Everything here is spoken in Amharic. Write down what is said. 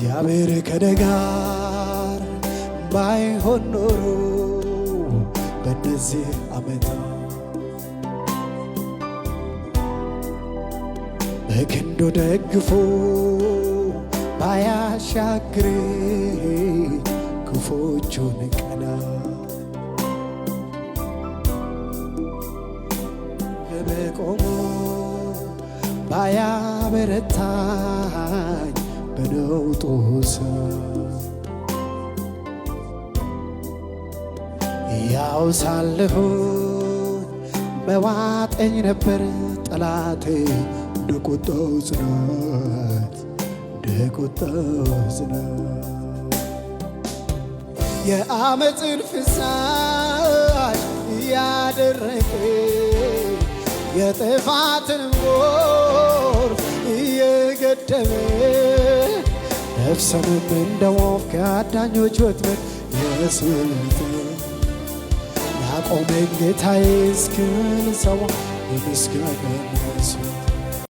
እግዚአብሔር ከእኔ ጋር ባይሆን ኖሮ በእነዚህ ዓመታት በክንዱ ደግፎ ባያሻግረኝ ክፉዎቹን ቀናት በቆሞ ባያበረታኝ በነውጡ ሰዓት ያው ሳለሁኝ መዋጠኝ ነበር ጠላቴ እንደ ቁጣው ጽናት የዓመፅን ፍሳሽ እያደረቀ የጥፋትን ጎርፍ እየገደበ ነፍስንም እንደ ወፍ ከአዳኞች ወጥመድ ያስመለጠ ያቆመኝ ጌታዬ እስክል ሰዋ የምስጋና መስዋዕት